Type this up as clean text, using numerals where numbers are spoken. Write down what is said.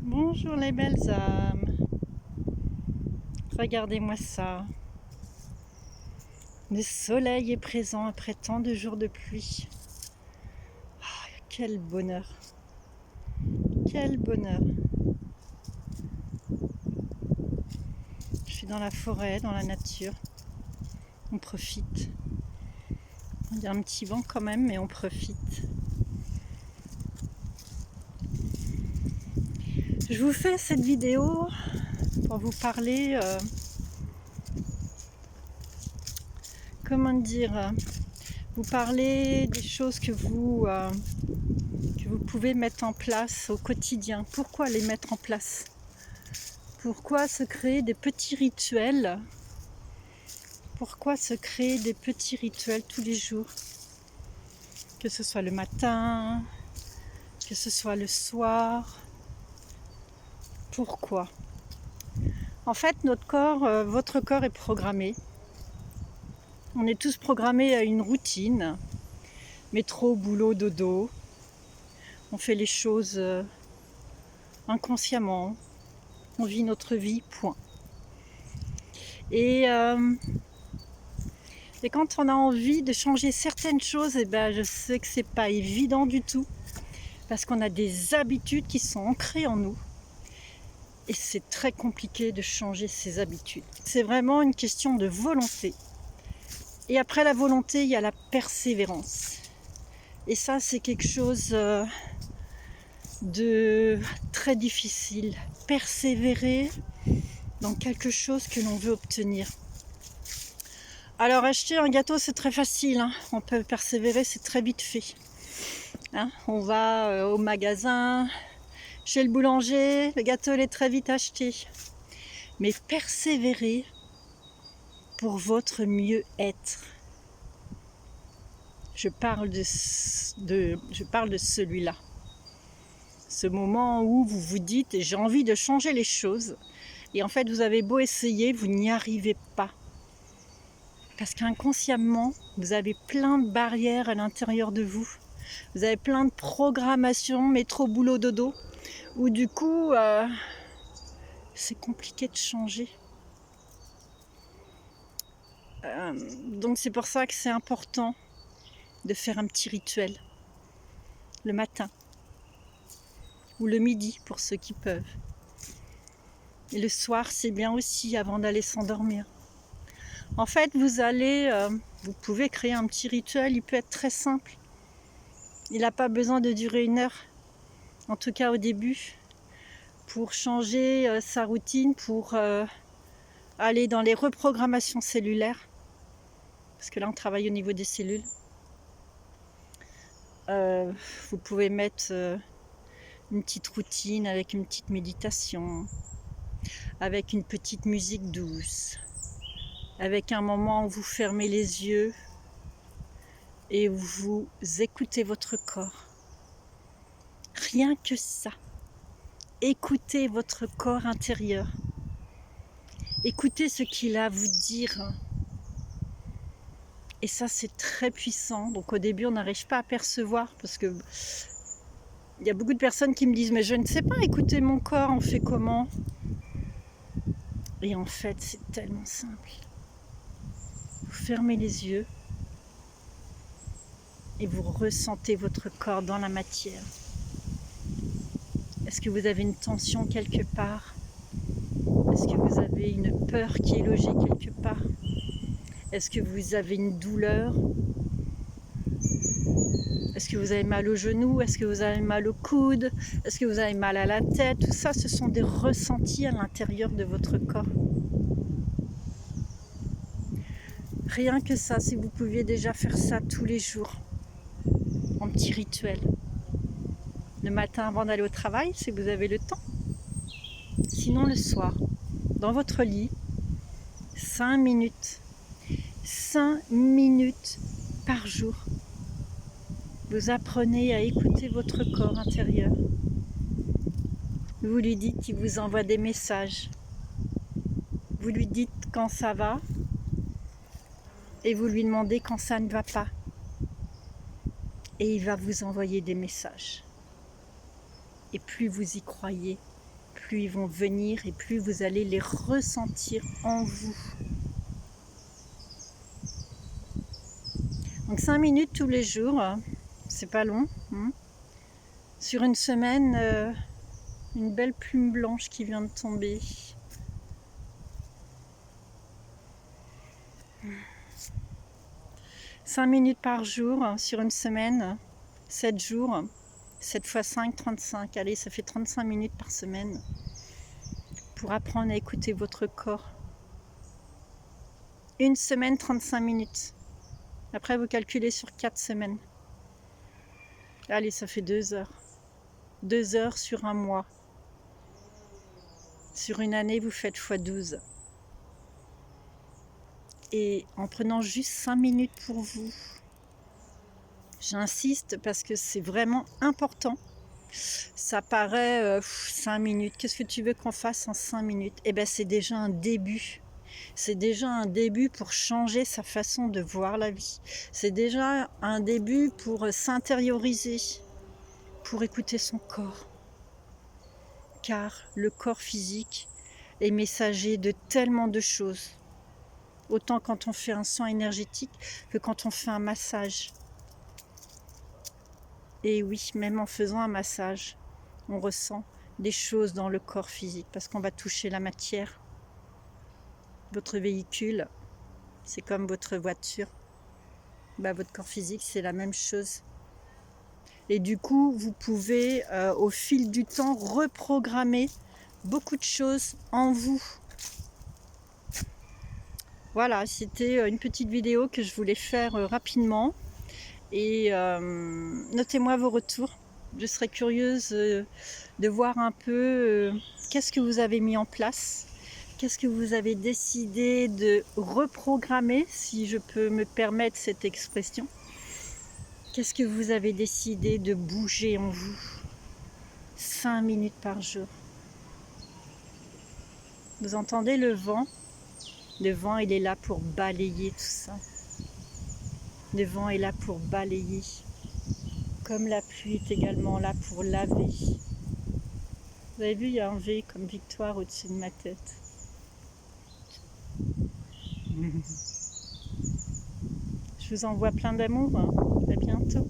Bonjour les belles âmes, regardez-moi ça. Le soleil est présent après tant de jours de pluie. Ah, quel bonheur, quel bonheur. Je suis dans la forêt, dans la nature. On profite. Il y a un petit vent quand même, mais on profite. Je vous fais cette vidéo pour vous parler, comment dire, vous parler des choses que vous pouvez mettre en place au quotidien. Pourquoi les mettre en place? Pourquoi se créer des petits rituels? Pourquoi se créer des petits rituels tous les jours? Que ce soit le matin, que ce soit le soir. Pourquoi? En fait, notre corps, votre corps est programmé. On est tous programmés à une routine. Métro, boulot, dodo. On fait les choses inconsciemment. On vit notre vie, point. Et quand on a envie de changer certaines choses, je sais que c'est pas évident du tout. Parce qu'on a des habitudes qui sont ancrées en nous. Et c'est très compliqué de changer ses habitudes. C'est vraiment une question de volonté. Et après la volonté, il y a la persévérance. Et ça, c'est quelque chose de très difficile. Persévérer dans quelque chose que l'on veut obtenir. Alors acheter un gâteau, c'est très facile, hein. On peut persévérer, c'est très vite fait. Hein, on va au magasin, chez le boulanger, le gâteau il est très vite acheté. Mais persévérer pour votre mieux-être. Je parle de celui-là. Ce moment où vous vous dites j'ai envie de changer les choses et en fait vous avez beau essayer, vous n'y arrivez pas. Parce qu'inconsciemment, vous avez plein de barrières à l'intérieur de vous. Vous avez plein de programmations, métro, boulot, dodo, où du coup, c'est compliqué de changer. Donc c'est pour ça que c'est important de faire un petit rituel le matin ou le midi pour ceux qui peuvent. Et le soir, c'est bien aussi avant d'aller s'endormir. En fait, vous pouvez créer un petit rituel, il peut être très simple. Il n'a pas besoin de durer 1 heure, en tout cas au début, pour changer sa routine, pour aller dans les reprogrammations cellulaires. Parce que là, on travaille au niveau des cellules. Vous pouvez mettre une petite routine avec une petite méditation, avec une petite musique douce, avec un moment où vous fermez les yeux et où vous écoutez votre corps. Rien que ça. Écoutez votre corps intérieur. Écoutez ce qu'il a à vous dire. Et ça, c'est très puissant. Donc au début, on n'arrive pas à percevoir parce que il y a beaucoup de personnes qui me disent mais je ne sais pas écouter mon corps, on fait comment? Et en fait, c'est tellement simple. Vous fermez les yeux et vous ressentez votre corps dans la matière. Est-ce que vous avez une tension quelque part? Est-ce que vous avez une peur qui est logée quelque part? Est-ce que vous avez une douleur? Est-ce que vous avez mal au genou? Est-ce que vous avez mal au coude? Est-ce que vous avez mal à la tête? Tout ça, ce sont des ressentis à l'intérieur de votre corps. Rien que ça, si vous pouviez déjà faire ça tous les jours, en petit rituel. Le matin avant d'aller au travail, si vous avez le temps. Sinon le soir, dans votre lit, 5 minutes. 5 minutes par jour. Vous apprenez à écouter votre corps intérieur. Vous lui dites qu'il vous envoie des messages. Vous lui dites quand ça va et vous lui demandez quand ça ne va pas. Et il va vous envoyer des messages. Et plus vous y croyez, plus ils vont venir et plus vous allez les ressentir en vous. Donc 5 minutes tous les jours, c'est pas long. Sur une semaine, une belle plume blanche qui vient de tomber. « 5 minutes par jour sur une semaine, 7 jours, 7 x 5, 35. Allez, ça fait 35 minutes par semaine pour apprendre à écouter votre corps. Une semaine, 35 minutes. Après, vous calculez sur 4 semaines. Allez, ça fait 2 heures. 2 heures sur un mois. Sur une année, vous faites x 12. Et en prenant juste 5 minutes pour vous. J'insiste parce que c'est vraiment important. Ça paraît 5 minutes. Qu'est-ce que tu veux qu'on fasse en 5 minutes? Eh bien, c'est déjà un début. C'est déjà un début pour changer sa façon de voir la vie. C'est déjà un début pour s'intérioriser, pour écouter son corps. Car le corps physique est messager de tellement de choses. Autant quand on fait un soin énergétique que quand on fait un massage. Et oui, même en faisant un massage, on ressent des choses dans le corps physique parce qu'on va toucher la matière. Votre véhicule, c'est comme votre voiture. Votre corps physique, c'est la même chose. Et du coup, vous pouvez, au fil du temps, reprogrammer beaucoup de choses en vous. Voilà, c'était une petite vidéo que je voulais faire rapidement. Et notez-moi vos retours. Je serais curieuse de voir un peu qu'est-ce que vous avez mis en place. Qu'est-ce que vous avez décidé de reprogrammer, si je peux me permettre cette expression. Qu'est-ce que vous avez décidé de bouger en vous? 5 minutes par jour. Vous entendez le vent? Le vent, il est là pour balayer tout ça. Le vent est là pour balayer. Comme la pluie est également là pour laver. Vous avez vu, il y a un V comme victoire au-dessus de ma tête. Je vous envoie plein d'amour. À bientôt.